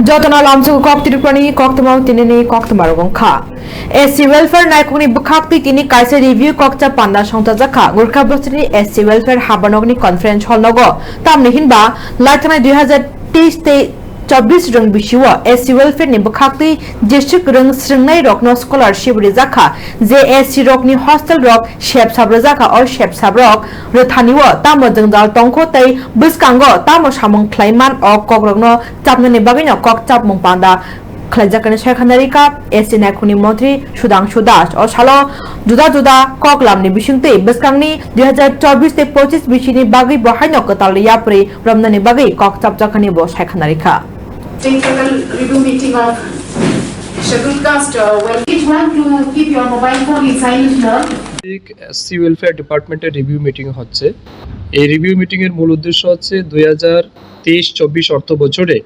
Jotana lamsu kok tirupani kok tamau tinini kok tamarugong kha. SC welfare naikuni bukhakti tini kaisa review kok cha panda songta jakha Gorkha Bostini SC welfare habanogni conference hall nogo tamni hinba laitana 2023 te 24 rong bishiwa SC welfare ni bukhakti jeshik rong sringnai rokno scholarship rizakha JSC rokni hostel rok shep sabrazakha or shep sabrok rethaniwa tamo jengdal tongkho tei biskango tamo samung klaiman o kok rokno chapnani bagino kok chap mung panda Khlajakani Shekhanarika SC Naikuni Mantri Sudhanshu Das o salo juda juda kok lamni bisingte beskangni 2024 te 25 bishini bagi bahaino kataliya pri ramnani bagi kok chapjakani bo Shekhanarika Technical review meeting of scheduled cast. Well, each one to keep your mobile phone in silent mode. SC welfare ডিপার্টমেন্টের review meeting হচ্ছে। এই review meeting এর মূল উদ্দেশ্য হচ্ছে 2023-24 অর্থ বছরে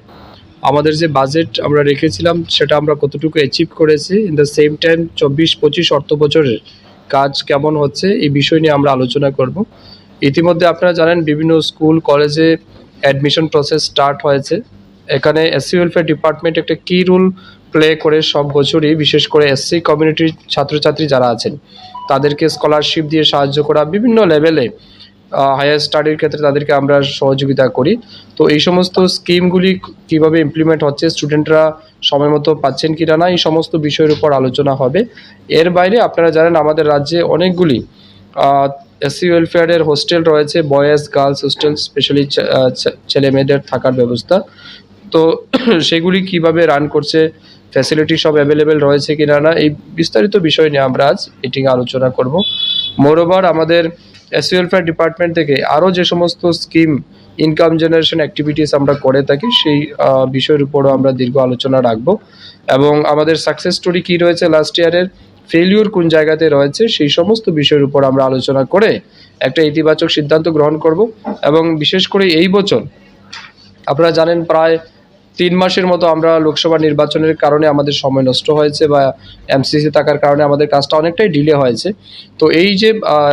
আমাদের যে বাজেট আমরা রেখেছিলাম সেটা আমরা কতটুকু অ্যাচিভ করেছি, ইন দ্য সেম টাইম 24-25 অর্থ বছরের কাজ কেমন হচ্ছে এই বিষয় নিয়ে আমরা আলোচনা করব। ইতিমধ্যে আপনারা জানেন বিভিন্ন স্কুল কলেজে অ্যাডমিশন প্রসেস স্টার্ট হয়েছে। এখানে এসসি ওয়েলফেয়ার ডিপার্টমেন্ট একটা কি রোল প্লে করে সব বছরই, বিশেষ করে এসসি কমিউনিটির ছাত্রছাত্রী যারা আছেন তাদেরকে স্কলারশিপ দিয়ে সাহায্য করা, বিভিন্ন লেভেলে হায়ার স্টাডির ক্ষেত্রে তাদেরকে আমরা সহযোগিতা করি। তো এই সমস্ত স্কিমগুলি কিভাবে ইমপ্লিমেন্ট হচ্ছে, স্টুডেন্টরা সময় মতো পাচ্ছেন কিনা না, এই সমস্ত বিষয়ের উপর আলোচনা হবে। এর বাইরে আপনারা জানেন আমাদের রাজ্যে অনেকগুলি এসসি ওয়েলফেয়ারের হোস্টেল রয়েছে, বয়েজ গার্লস হোস্টেল, স্পেশালি ছেলে মেয়েদের থাকার ব্যবস্থা। তো সেগুলি কিভাবে রান করছে, ফ্যাসিলিটি সব অ্যাভেলেবেল রয়েছে কিনা না, এই বিস্তারিত বিষয় নিয়ে আমরা আজ মিটিংয়ে আলোচনা করব। মোরওভার আমাদের এসসি ওয়েলফেয়ার ডিপার্টমেন্ট থেকে আরও যে সমস্ত স্কিম ইনকাম জেনারেশন অ্যাক্টিভিটিস আমরা করে থাকি সেই বিষয়ের উপরও আমরা দীর্ঘ আলোচনা রাখব এবং আমাদের সাকসেস স্টোরি কী রয়েছে লাস্ট ইয়ারের, ফেলিওর কোন জায়গাতে রয়েছে, সেই সমস্ত বিষয়ের উপর আমরা আলোচনা করে একটা ইতিবাচক সিদ্ধান্ত গ্রহণ করব। এবং বিশেষ করে এই বছর আপনারা জানেন প্রায় 3 মাসের মতো আমরা লোকসভা নির্বাচনের কারণে আমাদের সময় নষ্ট হয়েছে বা এমসিসি থাকার কারণে আমাদের কাজটা অনেকটাই ডিলে হয়েছে। তো এই যে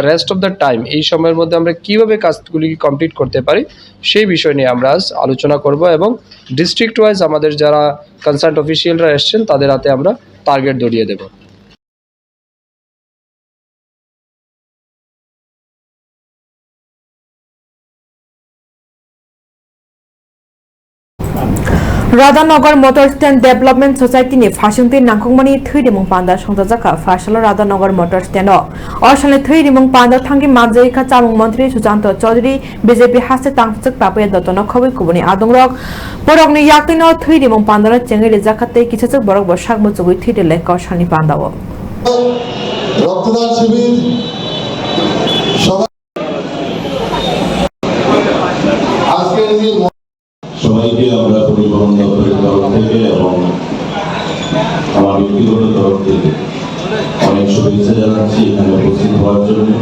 রেস্ট অফ দ্য টাইম, এই সময়ের মধ্যে আমরা কীভাবে কাজগুলি কমপ্লিট করতে পারি সেই বিষয় নিয়ে আমরা আজ আলোচনা করব এবং ডিস্ট্রিক্ট ওয়াইজ আমাদের যারা কনসার্ন অফিসিয়ালরা এসছেন তাদের হাতে আমরা টার্গেট ধরিয়ে দেব। Radhanagar Motor Stand Development Society ni Fashingti Nangkongmani Thrimung Panda Songtajaka Fashala Radhanagar Motor Stand o Oshale Thrimung Panda Thangi Majai Kha Chamung Mantri Sujanto Chaudhary BJP Haste Tangchak Papaya Dotona Khobi Kubuni Adongrok Borokni Yaktino Thrimung Panda Chengeli Jakate Kichachak Borok Boshak Mutsugi Thidele Koshani Panda o রক্তদান শিবির সবাইকে আমরা পরিবহন দপ্তরের তরফ থেকে এবং আমার ব্যক্তিগত তরফ থেকে অনেক শুভেচ্ছা জানাচ্ছি এখানে উপস্থিত হওয়ার জন্য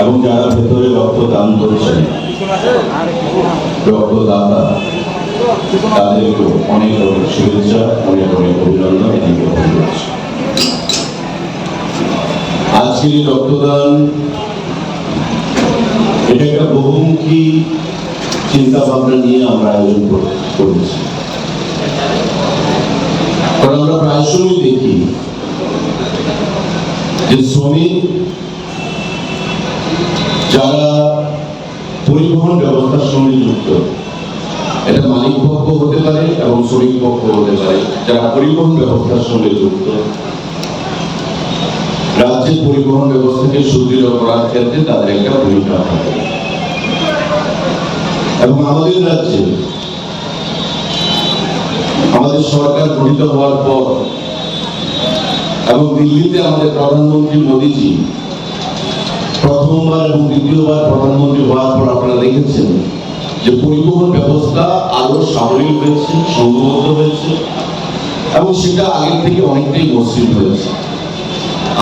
এবং যারা ভেতরে রক্তদান করছেন, রক্তদাতা, তাদেরকেও অনেক অনেক শুভেচ্ছা, অনেক অনেক অভিনন্দন। আজকের এই রক্তদান এটা একটা বহুমুখী চিন্তা ভাবনা নিয়ে আমরা আয়োজন করেছি। কারণ আমরা প্রায়শই দেখি যে শ্রমিক যারা পরিবহন ব্যবস্থার সঙ্গে যুক্ত, এটা মালিক পক্ষ হতে পারে এবং শ্রমিক পক্ষ হতে পারে, যারা পরিবহন ব্যবস্থার সঙ্গে যুক্ত রাজ্যের পরিবহন ব্যবস্থাকে সুদৃঢ় করার ক্ষেত্রে তাদের একটা ভূমিকা থাকে। এবং আমাদের রাজ্যে আমাদের সরকার গঠিত হওয়ার পর এবং দিল্লিতে আমাদের প্রধানমন্ত্রী মোদীজি প্রথমবার এবং দ্বিতীয়বার প্রধানমন্ত্রী হওয়ার পর আপনারা দেখেছেন যে পরিবহন ব্যবস্থা আরো সামরিক হয়েছে, সংঘবদ্ধ হয়েছে এবং সেটা আগের থেকে অনেকটাই মসৃণ হয়েছে।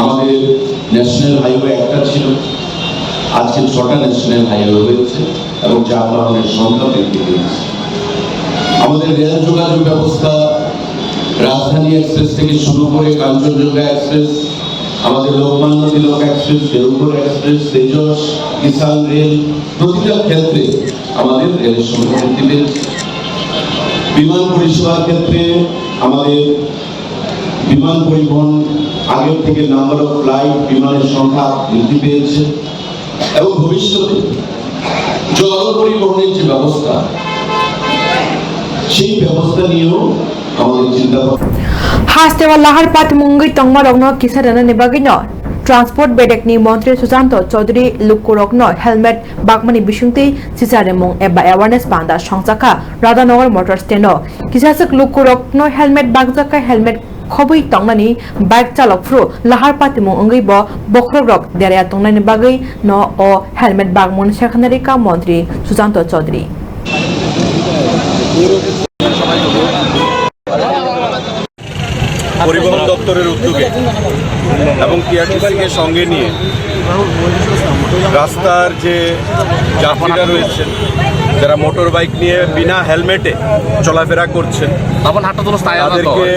আমাদের ন্যাশনাল হাইওয়ে একটা ছিল, আজকে 6টা ন্যাশনাল হাইওয়ে হয়েছে এবং যানবাহনের সংখ্যা বৃদ্ধি পেয়েছে। আমাদের রেল যোগাযোগ ব্যবস্থা রাজধানী এক্সপ্রেস থেকে শুরু করে কাঞ্চনজঙ্ঘা এক্সপ্রেস, আমাদের লোকমান্য তিলক এক্সপ্রেস, দেওঘর এক্সপ্রেস, তেজস, কিষান রেল, প্রতিটা ক্ষেত্রে আমাদের রেলের সংখ্যা বৃদ্ধি পেয়েছে। বিমান পরিষেবার ক্ষেত্রে আমাদের বিমান পরিবহন আগের থেকে নাম্বার অফ ফ্লাইট বিমানের সংখ্যা বৃদ্ধি পেয়েছে এবং ভবিষ্যতে জল পরিবহনের যে ব্যবস্থা সেই ব্যবস্থা নিয়েও আমাদের চিন্তা ভাবনা হাস্তেওয়া লাহার পাত মুঙ্গই তংমা রগ্ন কিসারানা নিবাগিন ট্রান্সপোর্ট বেডেকনি মন্ত্রী সুশান্ত চৌধুরী লুকুরগ্ন হেলমেট বাগমানি বিশুংতি সিসারেমুং এবা অ্যাওয়ারনেস পান্দা সংজাকা রাধানগর মোটর স্ট্যান্ড কিসাসক লুকুরগ্ন হেলমেট বাগজাকা হেলমেট খবই তংনানি বাইক চালক ফ্রু লাহার পাতিমুং অঙ্গই বখরগ্রক দেরিয়া তংনানি বাগৈ ন ও হেলমেট বাগমন সেখানারিকা মন্ত্রী সুশান্ত চৌধুরী পরিবহন দপ্তরের উদ্যোগে এবং টিআরটিসিকে সঙ্গে নিয়ে রাস্তার যে যাত্রীরা রয়েছেন যারা মোটর বাইক নিয়ে বিনা হেলমেটে চলাফেরা করছেন তাদেরকে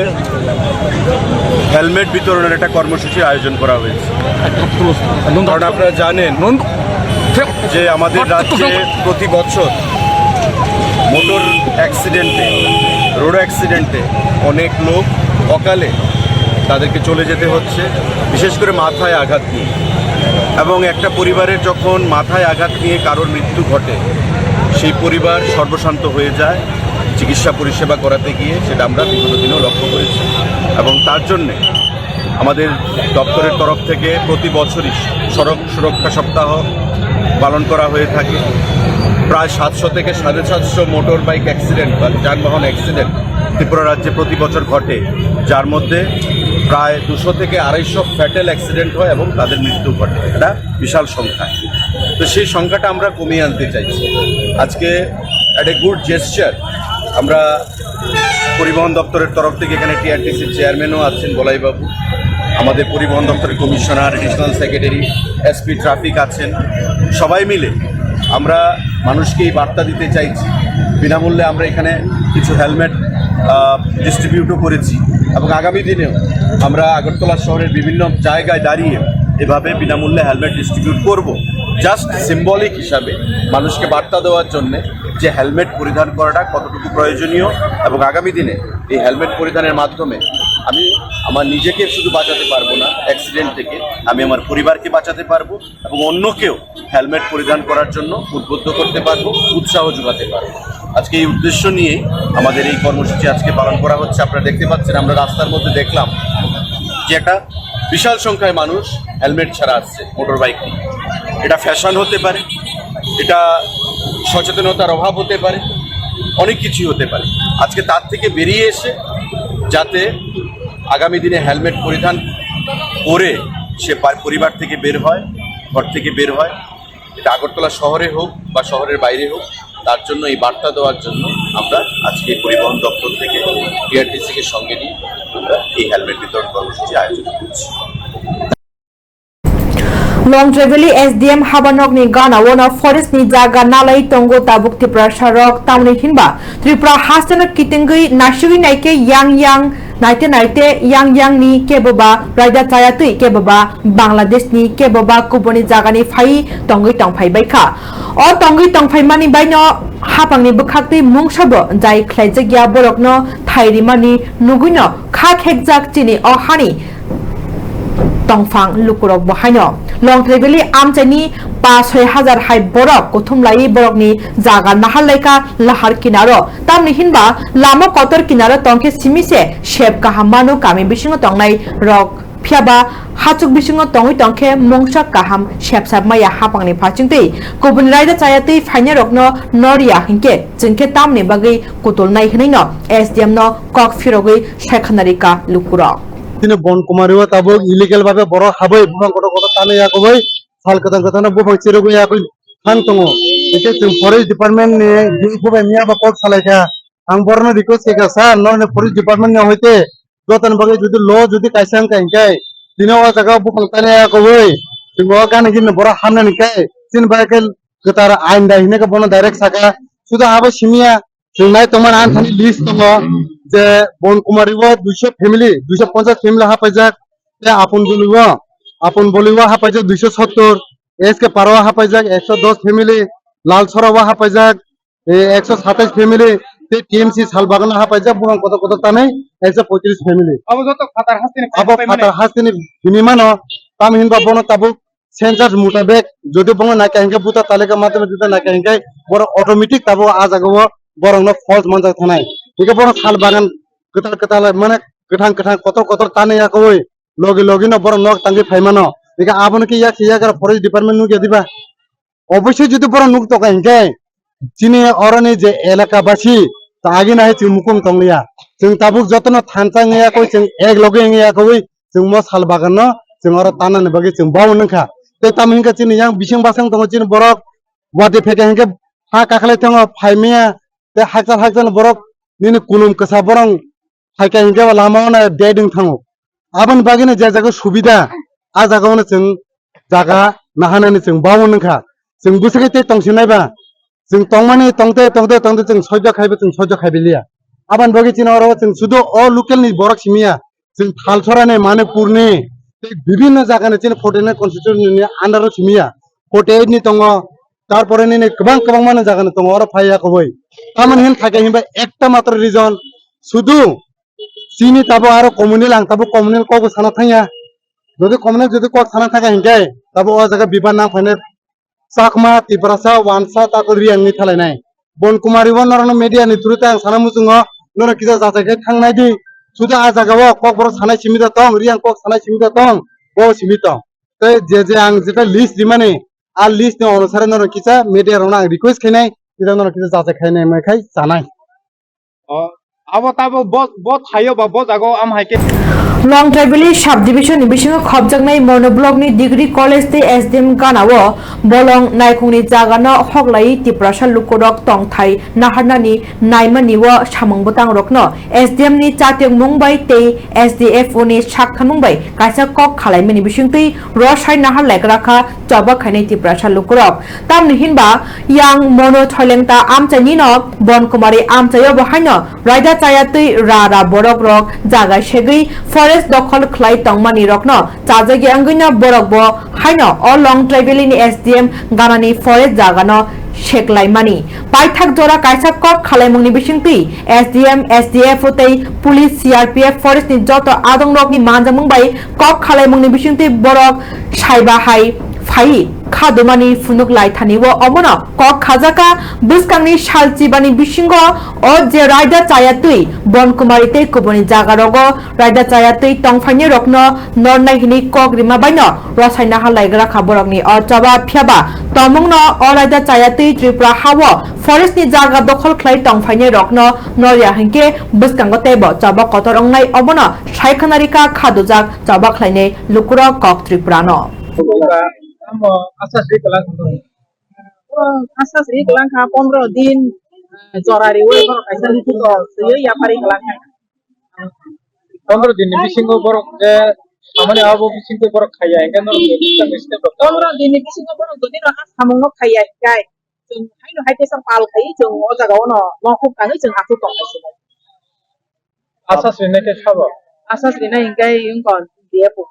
হেলমেট বিতরণের একটা কর্মসূচির আয়োজন করা হয়েছে। কারণ আপনারা জানেন যে আমাদের রাজ্যে প্রতি বছর মোটর অ্যাক্সিডেন্টে রোড অ্যাক্সিডেন্টে অনেক লোক অকালে তাদেরকে চলে যেতে হচ্ছে, বিশেষ করে মাথায় আঘাত নিয়ে। এবং একটা পরিবারের যখন মাথায় আঘাত নিয়ে কারোর মৃত্যু ঘটে সেই পরিবার সর্বশান্ত হয়ে যায় চিকিৎসা পরিষেবা করাতে গিয়ে, সেটা আমরা বিগত দিনেও লক্ষ্য করেছি। এবং তার জন্যে আমাদের দপ্তরের তরফ থেকে প্রতি বছরই সড়ক সুরক্ষা সপ্তাহ পালন করা হয়ে থাকে। প্রায় 700 থেকে 750 মোটর বাইক অ্যাক্সিডেন্ট বা যানবাহন অ্যাক্সিডেন্ট ত্রিপুরা রাজ্যে প্রতি বছর ঘটে, যার মধ্যে প্রায় 200 থেকে 250 ফ্যাটাল অ্যাক্সিডেন্ট হয় এবং তাদের মৃত্যু ঘটে। এটা বিশাল সংখ্যা। তো সেই সংখ্যাটা আমরা কমিয়ে আনতে চাইছি। আজকে একটা গুড জেস্চার আমরা পরিবহন দপ্তরের তরফ থেকে, এখানে টিআরটিসির চেয়ারম্যানও আছেন বলাইবাবু, আমাদের পরিবহন দপ্তরের commissioner, additional secretary, SP traffic আছেন, সবাই মিলে আমরা মানুষকে এই বার্তা দিতে চাইছি। বিনামূল্যে আমরা এখানে কিছু হেলমেট ডিস্ট্রিবিউটও করেছি এবং আগামী দিনেও আমরা আগরতলা শহরের বিভিন্ন জায়গায় দাঁড়িয়ে এভাবে বিনামূল্যে হেলমেট ডিস্ট্রিবিউট করব, জাস্ট সিম্বলিক হিসাবে মানুষকে বার্তা দেওয়ার জন্যে যে হেলমেট পরিধান করাটা কতটুকু প্রয়োজনীয়। এবং আগামী দিনে এই হেলমেট পরিধানের মাধ্যমে আমি আমার নিজেকে শুধু বাঁচাতে পারবো না অ্যাক্সিডেন্ট থেকে, আমি আমার পরিবারকে বাঁচাতে পারবো এবং অন্যকেও হেলমেট পরিধান করার জন্য উদ্বুদ্ধ করতে পারবো, উৎসাহ যোগাতে পারবো। আজকে এই উদ্দেশ্য নিয়েই আমাদের এই কর্মসূচি আজকে পালন করা হচ্ছে। আপনারা দেখতে পাচ্ছেন, আমরা রাস্তার মধ্যে দেখলাম যে একটা বিশাল সংখ্যায় মানুষ হেলমেট ছাড়া আসছে মোটর বাইক নিয়ে। এটা ফ্যাশন হতে পারে, এটা সচেতনতার অভাব হতে পারে, অনেক কিছুই হতে পারে। আজকে তার থেকে বেরিয়ে এসে যাতে আগামী দিনে হেলমেট পরিধান করে সে পরিবার থেকে বের হয়, ঘর থেকে বের হয়, এটা আগরতলা শহরে হোক বা শহরের বাইরে হোক, তার জন্য এই বার্তা দেওয়ার জন্য আমরা আজকে পরিবহন দপ্তর থেকে টিআরটিসিকে সঙ্গে নিয়ে আমরা এই হেলমেট বিতরণ কর্মসূচি আয়োজন করছি। লং ট্রেভেলি এসডিএম হাবানগনি গানা ওনা forest ni jaga nalai tongo tabuk Tripura sarok tamni hinba Tripura hastana kitengui nashigi naike yang naite yang ni keboba raida chayatui keboba Bangladesh ni keboba kuboni jaga ni phai tongui tongphai baikha o tongui tongphai mani baino hapangni bukhakti mungsabo jai khlaijagya borokno thairimani nuguino kha khekjak chini o hani tongfang lukurok bahaino long treveli amchani 5-6,000 hai borok kothumlai borokni jaga nahalaika lahar kinaro tamni hinba lama kotor kinaro tongke simise shep kahamano kami bisingo tongnai rok phiaba hachuk bisingo tongui tongke mongsa kaham shepsap maya hapangni phachingtei kubun raida chayatei phaina rokno noria hinke jingke tamni bagai kutulnai hinaino SDM no kok phirogoi shekhanarika lukurok তিনি বন কুমারিও তাবক illegal ভাবে বড় হাবই বুবাং কত কত তানে ইয়াকবই সাল কতন কতন বুবাং চিরগু ইয়াকই খান তঙ্গ এতে जों ফরেস্ট ডিপার্টমেন্ট নে বুবাই মিয়া বা কত সালাইকা আং বরন রিকোয়েস্ট কেকা স্যার নন ফরেস্ট ডিপার্টমেন্ট নে হইতে যতন বাগে যদি ল যদি কাইসাং কাইকাই দিনাও জায়গা বুবাং তানে ইয়াকবই जों গান গিন বড় হামনা নিকাই তিন বাইকেল গতার আইন দাইনে কা বন ডাইরেক্ট সাকা শুধু হাবে সিমিয়া जों নাই তোমার আন থানি লিস্ট দङ যে বন কুমারিও 200 ফ্যামিলি 250 ফ্যামিলি হাপাইজাক তে আপন বলিও হাপাইজাক 270 এসকে পারোয়া হাপাইজাক 110 ফ্যামিলি লালছড়াও হাপাইজাক 127 ফ্যামিলি টিএমসি শালবাগান হাফাইজা বুহাং কত কত তানে এসে 35 family Abo joto fatar hastin abo fatar hasini binimano tam hinba bono tabu সেন্সার মোতাবেক যদি বঙ্গ নাকা হিংকে বুতা তালিকা মাধ্যমে যদি নাকা হিংকে বড় অটোমেটিক তাবো আজাগো বরং ফলস মঞ্জা থানায় ঠিক বড় শাল বাগান কেতাল কেতাল মানে কেঠাং কেঠাং কত কত তানে ইয়াকই লগে লগে না বড় নক টাঙ্গি ফাইমানো ঠিক আবন কি ইয়া করে ফরেস্ট ডিপার্টমেন্ট নুকে দিবা অবশ্যই যদি বড় নুক তো হিংকে চিনি অরনি যে এলাকাবাসী তা আগে না হয়েছে মুকুম টংলিয়া जों ताबुक जतन थानचां याकoi जों एक लगे याकoi जों म साल बागान जों आरो तानानि बागै जों बाव नखा ते तामिनका चिनि yang बिसिं बासां दङ चिनि बरक वादे फेके हंके हा काखले दङ फाइमिया ते हाजार बरक निनि कुलुम कसा बरं फाइका हंके लामावना देदिं थाङो आबन बागैनो जे जागा सुबिदा आ जागावनो जों जागा नाहानानि जों बाव नखा जों बुसगे ते तंसिनायबा जों तंमानि तंते जों सज्ज खाइबलिया आबान बगे चिनारो जों सुदु अ लोकेल नि बरक सिमिया जों थालसराने मानेपुरनि विभिन्न जागानि चिन 49 कन्स्टिट्युएन्सि आन्डार सिमिया 48 नि दङ तारपरे नि गोबां माने जागानि दङ आरो फाइया कबय तामन हेन थाके हिबा एकटा मात्र रिजन सुदु सिनि ताबो आरो कम्युनिल आं ताबो कम्युनिल कबो साना थाया যদি কমনে যদি কক থানা থাকা হিংকে তাবো ও জায়গা বিবান না ফাইনে চাকমা তিব্রাসা ওয়ানসা তাকো রিয়াংনি থালাইনাय बनकुमारी वन नरन मीडिया नि थ्रुता आं साना मुजुङो नर किजा जाजायखे थांनाय दि सुदा आ जागाव कक बर सानाय सिमिदा दं रियां कक सानाय सिमिदा दं ओ सिमित ते जे आं जेटा लिस्ट दिमाने आ लिस्ट नि अनुसार नर किजा मीडिया रना रिक्वेस्ट खैनाय किजा नर किजा जाजाय खायनाय मैखाय जानाय abo tabo bot hayo ba bot ago am haike লং ট্রাইবেলি সাব ডিভিশন বিশিং খবজাকনাই মনোব্লকনি ডিগ্রি কলেজ তে এসডিএম গানাও বলং নাইখুংনি জাগানো হগলাই তিপ্রাসা লুকরক টংথাই নাহারনানি নাইমানিও সামংবতাং রকনো এসডিএম নি চাতেং মুংবাই তে এসডিএফ নি সাকথা মুংবাই কাইসা কক খালাইমানি বিশিংতৈ রসাই নাহার লাইগ্রাখা জবা খাইনাই তিপ্রাসা লুকরক তামনি হিনবা ইয়াং মনো থলেংতা আমচাইনি ন বনকুমারি আমচাইও বহাইনো রাইদা চায়াতৈ রা বরক রক জাগাই সেগৈ फरेस्ट दखल खलाई तंगमानी रखनो चाजागी अंगैना बरकबो हाइनो अ लं ट्राइबेलिनि एसडीएम गानानि फरेस्ट जागानो शेकलाइमानी पाइथाक जरा काइसा कक खालाइमुंनि बिसिंति एसडीएम एसडीएफ तै पुलिस सीआरपीएफ फरेस्ट नि जतो आदं रकनि मानजामुंबाय कक खालाइमुंनि बिसिंति बरक साइबा हाइ फाइ खादुमानि फुनुक लाइथानिवो अमनो कक खाजाका बुसकांनि सालचिबानि बिसिंगो अ जे राइदा चायातुइ बनकुमारी ते कुबनि जागारगो राइदा चायातुइ तंफाइनि रकनो नरनाइहिनि कक रिमा बाइनो रसायना हालाइग्रा खाबरकनि अ जबा फियाबा तमुंनो अ राइदा चायातुइ त्रिपुरा हावो फरेस्टनि जागा दखल खलाई तंफाइनि रकनो नरिया हिंके बुसकांगो तेबो जबा कतरंनाय अमनो साइखानारिका खादुजाक जबा खलाइने लुकुरा कक त्रिपुरानो amo asas ri kelang asas ri kelang ka 15 din jorari we bor kaisa litu to seye ya pari kelang 15 din bisingo borok je amane abo bisingo borok khaya engan no miste 15 din bisingo borok dodi no has samung no khaya kai jeng haino haite sang pal khai jeng o jaga no no khub ka jeng atu tong kaisa asas rene ke khabo asas ri na ingai yung kon dia pu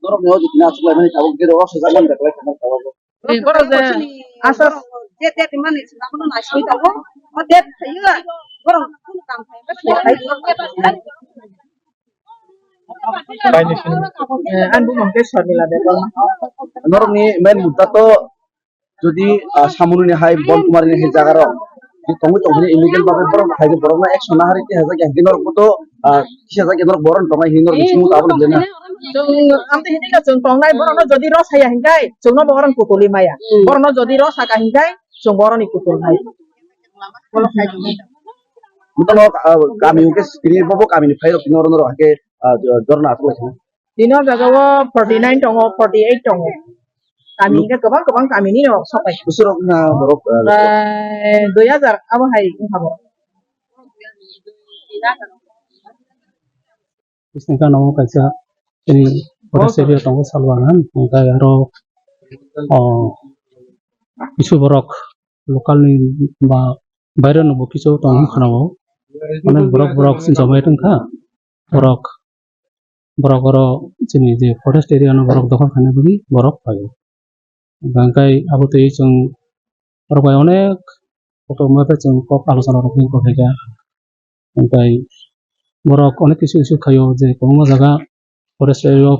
नर मेव जितना आसला माने Tabuk के रस जागन देखले खाना Tabuk bor je asas जे ते माने साबनो नासि दाबो म दे थायो गरम कुन काम थायो baini sin an bu mongke sornila de नर नि मेन मुद्दा तो যদি সামুনি হাই বনকুমারি হে জাগার যে তঙ্গি তঙ্গি ইলিগেল ভাবে বরং হাইজে বরং না 100 না হারিতে হাজা একদিনের মতো কিসা জায়গা ধর বরং তঙ্গাই হিনর বিচিমু তাবল দেনা jeng amte hini ka jeng tongnai borono jodi ros haya hingkai jengno boron putuli maya borono jodi ros aka hingkai jeng boron ikutul hai মুতলো কামি কে স্ক্রিন ববো কামি ফাইর কিনর নর হাকে জরনা আসলে dinor jagawo 49 tongo 48 tongo kami ke kebang kami ni no sopai বুসুর না বরক 2000 abo hai ingkabo Isn't namo kaisa ini forest area tongo salwangan mungkai aro kisu borok lokal ni ba bayre no kisu tong khanao onek borok jomai tongkha borok aro jini je forest area no borok dokhol khane bagi borok payo bangkai abo tei jong borok onek गथ'माफोर जों कक आलोचना रखम गथायगा ओमफ्राय बरक अनेक किसु issue खायो जे coma जागा forest area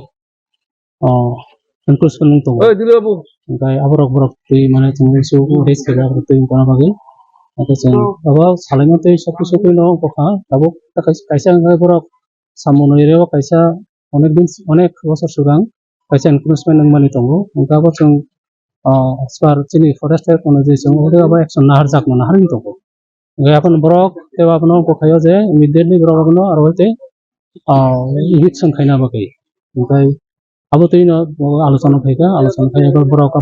एनक्रोचमेन्ट दङ ओमफ्राय आबरक बरक दै माने जों इशु रेस केगा दै कोना बागै आरो जों बाबा सालायनाय सब किसु फैनो बखा दाबो कायसा बरक सामन एरिया कायसा अनेक बोसोर सिगां कायसा एनक्रोचमेन्ट माने दङ ओंखाबो जों स्पार जोंनि फरेस्ट एरिया जे जों ओरैबा एक्सन नाहार जागनो नाहार दङ ओमफ्राय आपन बरक तेवा आपन गखायो जे इमिडिएटलि बरक आपन आरो होते इलेक्शन खायना बागै ओमफ्राय आबो तैनो आलोचना खायगा बरक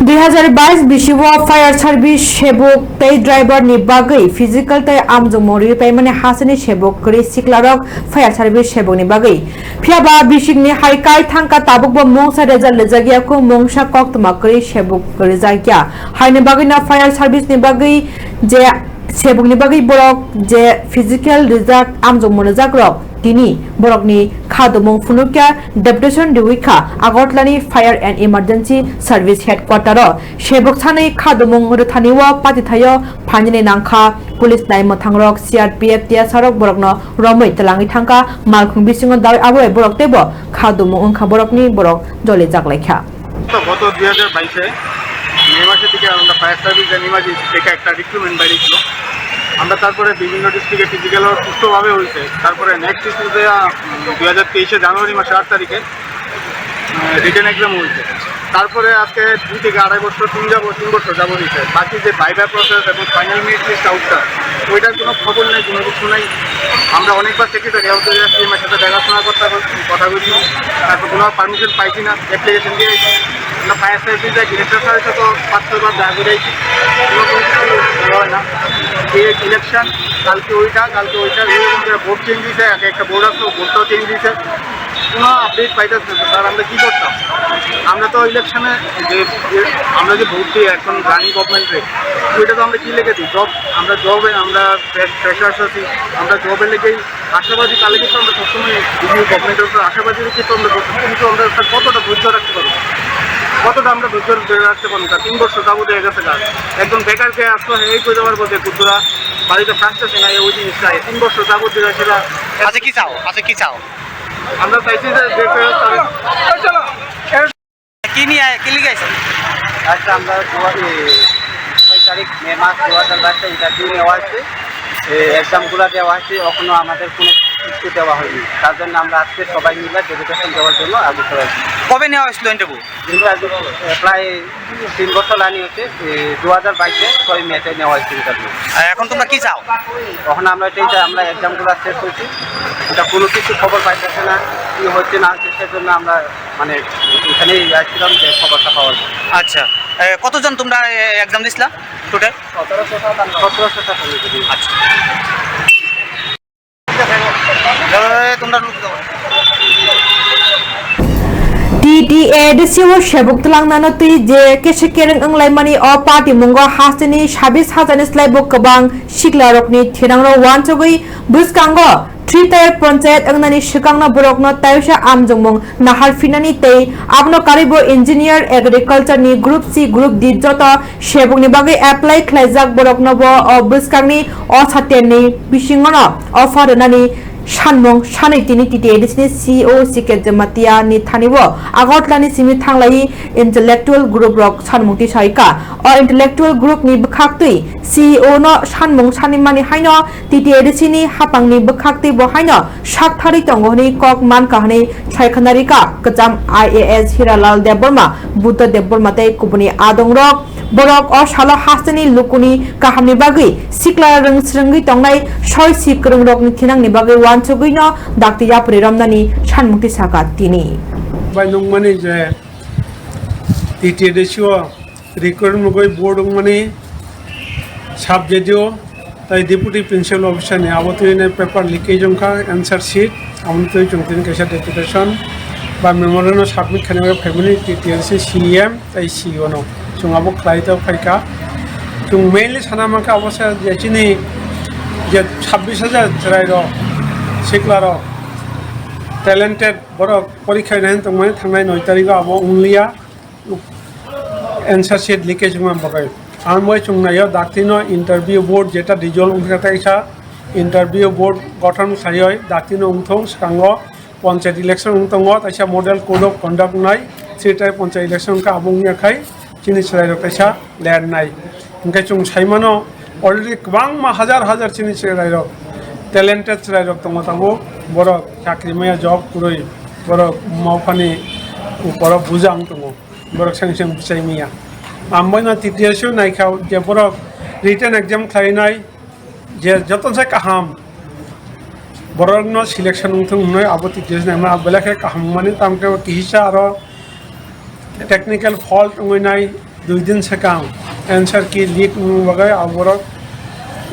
2022 बिशिवा फायर सर्विस सेबक तै ड्राइवर नि बागै फिजिकल तै आमजों मरि पैमाने हासनि सेबक करि सिक्लारक फायर सर्विस सेबक नि बागै फियाबा बिशिगनि हाइकाय थांका ताबुक ब मोंसा रेजल लेजागिया को मोंसा कक्तमा करि सेबक करि जागिया हाइनि बागै ना फायर सर्विस नि बागै जे सेबक नि बागै बरक जे फिजिकल रिजाल्ट आमजों मरि जाग्रक दिनी बरकनि खादमं फुनुक्या डेपुटेशन दिविखा आगरतलानि fire and emergency service headquarter सेबक सानै खादमं रथानिवा पातिथायो फानिने नांखा पुलिस नाय मथांरक सीआरपीएफ टिया सरक बरकनो रमै तलांगि थांका मालखुं बिसिङो दाव आबो बरक तेबो खादमं अंखा बरकनि बरक जले जागलायखा গত 2022 মে মাসে থেকে আমরা ফায়ার সার্ভিস এন্ড ইমার্জেন্সি থেকে একটা রিক্রুটমেন্ট বেরিয়েছিল আমরা তারপরে বিভিন্ন ডিস্ট্রিক্টে ফিজিক্যাল সুস্থভাবে হয়েছে তারপরে নেক্সট ইস্যুতে 2023 জানুয়ারি মাসে 8 তারিখে রিটেন এক্সাম হয়েছে তারপরে আজকে 2 থেকে 2.5 বছর 3 বছর যাব দিতে বাকি যে ভাইভা প্রসেস এবং ফাইনাল মেরিট লিস্ট আউটটা ওইটার কোনো খবর নেই কোনো কিছু নাই আমরা অনেকবার সেক্রেটারি আউটে যাচ্ছি আমার সাথে দেখাশোনা কথা বলছি তারপর কোনো পারমিশন পাইছি না অ্যাপ্লিকেশন দিয়েছি আমরা ফায়ার সার্ভিসে ডিরেক্টর স্যারের সাথে 5-6 বার দেখা করেছি কোনো কিছু হয় না এই ইলেকশন কালকে ওইটা এরকম করে ভোট চেঞ্জ দিয়েছে একটা বোর্ড আসলো ভোটটাও চেঞ্জ দিয়েছে কোনো আপডেট পাইতেছে না স্যার আমরা কী করতাম আমরা তো ইলেকশনে আমরা যে ভোট দিই এখন রানিং গভর্নমেন্টে ওইটা তো আমরা কী লিখে দিই আমরা ফ্রেশার্স আছি আমরা জবের লেগেই আশাবাদী তাহলে কিন্তু আমরা সবসময় বিভিন্ন গভর্নমেন্টের উপর আশাবাদী রেখে তো আমরা কিন্তু আমরা কতটা ধৈর্য রাখতে পারবো কতটা আমরা ধৈর্য ধরে রাখতে পারবো না 3 বছর যাবো হয়ে গেছে কাজ একজন বেকারকে আসলে এই করতে পারবো যে কুতুরা বাড়িতে থাকতেছে না ওই জিনিসটা 3 বছর যাবো সেটা আচ্ছা কি চাও আমরা চাইছি যে কি নিয়ে কি লিখেছে আচ্ছা আমরা 6 তারিখ মে মাস 2022 ইন্টারভিউ নেওয়া হয়েছে এক্সামগুলো দেওয়া হয়েছে এখনো আমাদের কোনো কিছু দেওয়া হয়নি তার জন্য আমরা আজকে সবাই মিলে ডেপুটেশন দেওয়ার জন্য আগে হয়েছি কবে নেওয়া হয়েছিল ইন্টারভিউ প্রায় 3 বছর লাইনি হচ্ছে 2022 6 মেতে নেওয়া হয়েছে ইন্টারভিউ এখন তোমরা কি চাও এখন আমরা এটাই চাই আমরা এক্সামগুলো শেষ করছি এটা কোনো কিছু খবর পাইতেছে না কি হচ্ছে না হচ্ছে সেজন্য আমরা মানে এখানেই আসছিলাম যে খবরটা পাওয়া যায় আচ্ছা কতজন তোমরা এক্সাম দিছিলা টোটাল 1700 আচ্ছা তোমরা DDA desiwo shebuk tlangnano tui je kese kereng anglaimani o party mungo hasini 26000 slaibok kabang siklarokni thinangro wanchogui buskango 3 tier panchayat angnani shikangna borokno tayusha amjongmong nahar finani tei abno karibo engineer agriculture ni group C group D joto shebuk ni bagi apply khlaijak borokno bo o buskangni o sateni bisingono offer nani Shanmong Shani Tini Titi CEO Siket Matia Ni Taniwo Agotlani Simi Tanglai Intellectual Group Rock Shanmungti Shaika or Intellectual Group Ni Bukakti CEO no Shanmong Shanimani Haino Titi Edisini Hapang Ni Bukakti Bohaino Shaktari Tongoni Kok Man Kahani Shaikanarika Kajam IAS Hiralal Deborma Buddha Debormate Kupuni Adong Rock Borok or Shalo Hasani Lukuni Kahamni Bagi Sikla Rung Sringi Tongai Shoi Sikrung Rock Tinang Nibagi Chogino Dr. Yapuri Ramnani Shanmukti Saka Tini. By no money, the ratio recurring board of money, subject, the deputy principal officer, Avatin paper leakage answer sheet, on to Junkin Kasha deputation, by memorandum submit family, TTLC, CM, ICO, so about Clyde of Paika, to mainly Sanamaka was a Yachini, Jet Habisha, Trido. Siklaro talented borok porikha nan tongmai thangnai 9 tarikh abo only answer sheet leakage mam bakai আর মই চুংনাইও দাক্তিনো interview board যেটা ডিজল উনখাতাইছা interview board গঠন খাইয় দাক্তিনো উংথং সাঙ্গ panchayat election উংতঙ্গ তাইছা model code of conduct নাই সেটাই পঞ্চায়েত ইলেকশন কা আবুংনিয়া খাই চিনি সেরাইরক তাইছা ল্যান্ড নাই ओंखाय जों साइमानो अलरेडि गोबां हाजार हाजार चिनि सेराइरक टेलेन्टेड सेराइरक दङ ताबो बर' साख्रि माया जब कुरै बर' मावफानि बर' बुजां दङ बर' सेंसें बुजाय मिया आमबायना टिटिएसउ नायखाव जे बर' रिटेन एग्जाम खालायनाय जे जतनसे काहाम बर'नो सिलेक्शन उंथों नै आबो टिटिएस नायमा आबलाखे काहाम माने तामके किहिसा आरो टेक्निकल फल्ट उंनाय 2 दिन सेकां आंसर की लीक बगै आबरो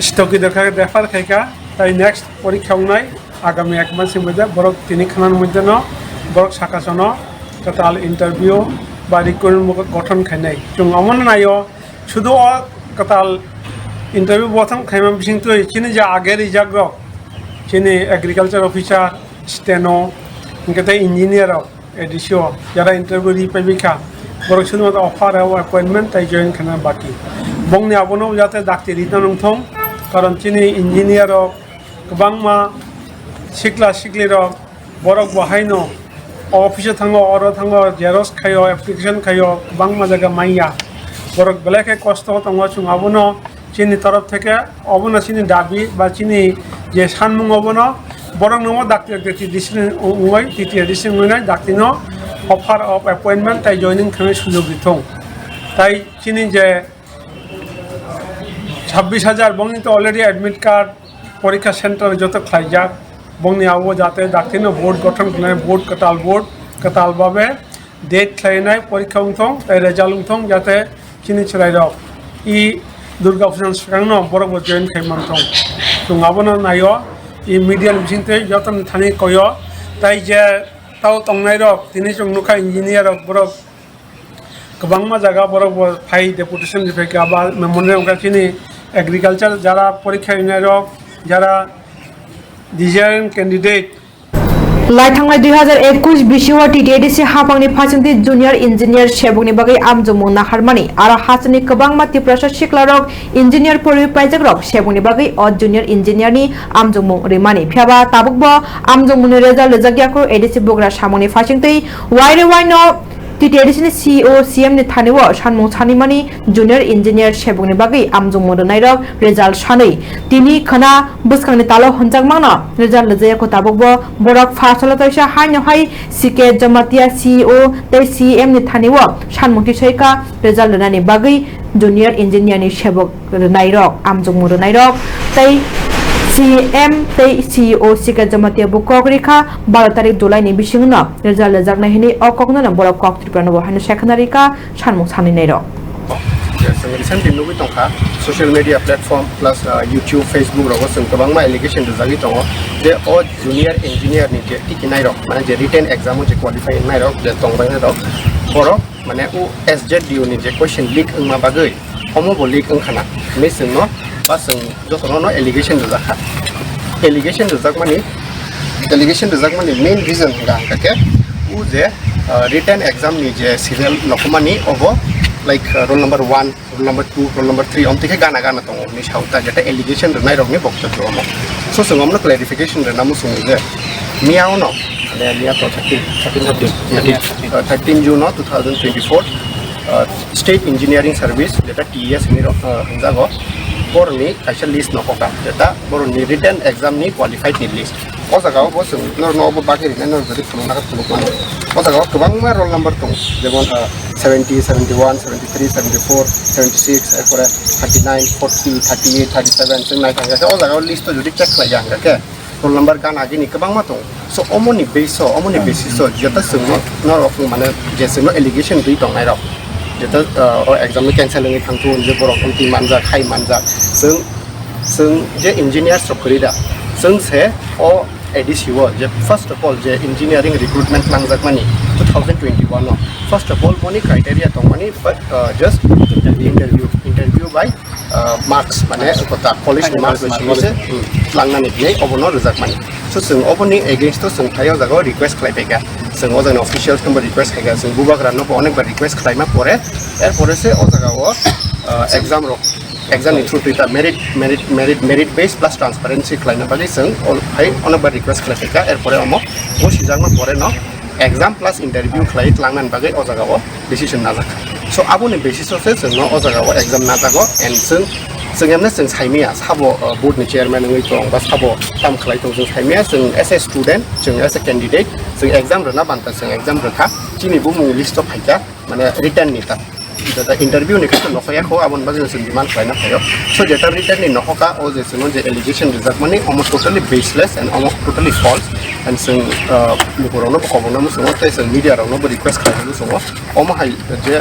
स्टकी देखार खायका ताई नेक्स्ट परीक्षा उनाय आगामी 1 मास मध्य बरक तिनि खानार मध्य न बरक साकासन टोटाल इंटरव्यू बा रिक्रुटमेंट गठन खायनाय जों अमन नायो शुद्ध टोटाल इंटरव्यू बथन खायमा बिसिं तो चिनि जा आगे रिजाग्र चिनि एग्रीकल्चर ऑफिसर स्टेनो इनके इंजीनियर एडिसियो जरा इंटरव्यू रिपाइबिका बरक सुनो ऑफर है अपॉइंटमेंट ताई जॉइन खाना बाकी बंगनि आबनो जाते दाक्ति रिटन उंथों कारण चिनि इंजीनियर गोबां मा सिक्ला सिक्लिर बरक बहायनो ऑफिस थांगो अरो थांगो जेरक्स खायो एप्लिकेशन खायो गोबां मा जायगा माइया बरक बेलेके कष्ट दङ जों आबनो चिनि तरफ থেকে अबनो चिनि दाबि बा चिनि जे सानमुं अबनो बरक नमो दाक्ति डिसिजन उंगै टिटिए डिसिजन उंगै दाक्तिनो ऑफर ऑफ अपॉइंटमेंट ताई जॉइनिंग खाने सुযোগ दिथों ताई चिनि जे 26,000 बंगनी तो अलरेडी एडमिट कार्ड परीक्षा सेंटर जो तो खाइजाक बंगनी आवो जाते दाक्तिनो बोर्ड गठन खानाय बोर्ड कताल बाबे डेट खायनाय परीक्षा उंथों ताई रिजाल्ट उंथों जाते चिनि छराइरक इ दुर्गा पूजा सिगांनो बरक जॉइन खायमानथों जों आबनो नायो इ मीडिया बिसिंते जतन थानि कयो ताई जे ताव तंगनाय रक दिनै जों नुखा इंजीनियर बरक गोबां मा जागा बरक फाइ डेपुटेशन दिफायका बा मेमोने उगासिनि एग्रीकल्चर जारा परीक्षा होनाय रक जारा डिजाइन कैंडिडेट लाइथांनाय 2021 बिसिवा टिटिएडिसि हाफांनि फासिंति जुनियर इंजीनियर सेबुंनि बागै आमजोमु नाहारमानि आरो हासनि गोबां माति प्रसाद सिक्लारक इंजीनियर परि प्राइजेक्ट सेबुंनि बागै अ जुनियर इंजीनियरनि आमजोमु रिमानि फियाबा ताबुकबो आमजोमुनि रेजाल्ट लजागियाखौ एडिसि बग्रा सामुनि फासिंति वाइरे वाइनो टिटिएडिसिनि सीईओ सीएम नि थानिवो सानमुं सानिमानि जुनियर इंजीनियर सेबुंनि बागै आमजोमु रनायरक रेजाल्ट सानै तिनि खना बुसखांनि तालो हनजागमांनो रेजाल्ट लजायाखौ ताबुकबो बरक फासलतैसा हायनहाय सिके जमातिया सीईओ तै सीएम नि थानिवो सानमुंति सैका रेजाल्ट लनानि बागै जुनियर इंजीनियरनि सेबक रनायरक आमजोमु रनायरक तै सीएम तै सीईओ सिके जमातिया बुकरिखा 12 तारिख जुलाई नि बिसिंनो रेजाल्ट लजागनाय हिनि अकगनो बरक कक त्रिपुरानो हानो सेकेन्डारिका सानमुं सानिनायरक रिसेंटली नुबि तंखा social media platform plus YouTube Facebook रगो जों गोबां मा एलिगेशन दजागि दङ जे अ जूनियर इंजीनियर नि जे टिकि नायरक माने जे रिटेन एग्जाम जे क्वालिफाइ नायरक जे तंबायना रक बर माने उ एसजेडडीयू नि जे क्वेश्चन लीक मा बागै हमो बो लीक ओंखाना मे जोंनो बा जों जतनो एलिगेशन दजाग माने मेन रीजन गाके उ जे रिटेन एग्जाम नि जे सीरियल नखमानि अबो like roll number 1 roll number 2 roll number 3 अमतिके गाना दङ नि साउता जेटा एलिगेशन रनाय रगनि बक्तव्य अम सो जों हमनो क्लैरिफिकेशन रना मुसुं जे मियावनो माने मिया तो 13 जून 2024 स्टेट इंजीनियरिंग सर्विस जेटा टीएस नि हंजागो बरनि खायसे लिस्ट नखका जेटा बरनि रिटेन एग्जाम नि क्वालिफाइड नि लिस्ट ओ जागाव बो जों नरनो बागै रिनाय जदि खुलुनाखा खुलुमानो ओ जागाव गोबां मा रोल नंबर दं जेबन 70 71 73 74 76 एफोरा 39 40 38 37 जों नायखांगासे ओ जागाव लिस्ट जदि चेक खालामजांगाके रोल नंबर गान आगिनि गोबां मा दं सो अमनि बेसिस जेटा जों नरक माने जे जों एलिगेशन दै दंनाय र जेटा एग्जाम कैंसिल होनो थांथु जे बरक उनति मानजा खाय मानजा जों जे इंजीनियर सफरिदा जों से ओ एडिसिओ जे फर्स्ट ऑफ ऑल जे इंजीनियरिंग रिक्रूटमेंट लांजाक मानि 2021 नो first of all money criteria दं मानि but just interview by marks माने कता कॉलेज मार्क्स से लांनानै बियै अबनो रिजाल्ट मानि सो जों अबनि एगेंस्ट तो जों थायाव जागाव रिक्वेस्ट खालायबायगा जों अजन ऑफिशियल्स नंबर रिक्वेस्ट खायगा जों बुबाग्रानो अनेक बार रिक्वेस्ट खालायमा परे एर परे से अ जागाव exam ni through Twitter merit based plus transparency khlaina bagi sing hai onaba request khlaika erpore amo o sijangma pore no exam plus interview khlai tlangnan bagi o jaga o decision najak so aboni basis se sing no o jaga o exam najago and sing emne sing saimia sabo board ni chairman ngai tong ba sabo tam khlai tong sing saimia sing as a student sing as a candidate sing exam rona banta sing exam rakha chini bu mu list of haika mane written ni ta the interview ni kaso nokhaya ko abon bazin sin demand khlaina phayo so jeta written ni nokhoka o je sino je allegation result mane almost totally baseless and almost totally false and sing mukurono kobono mu sino tai sing media rono request khlaina so omo hai je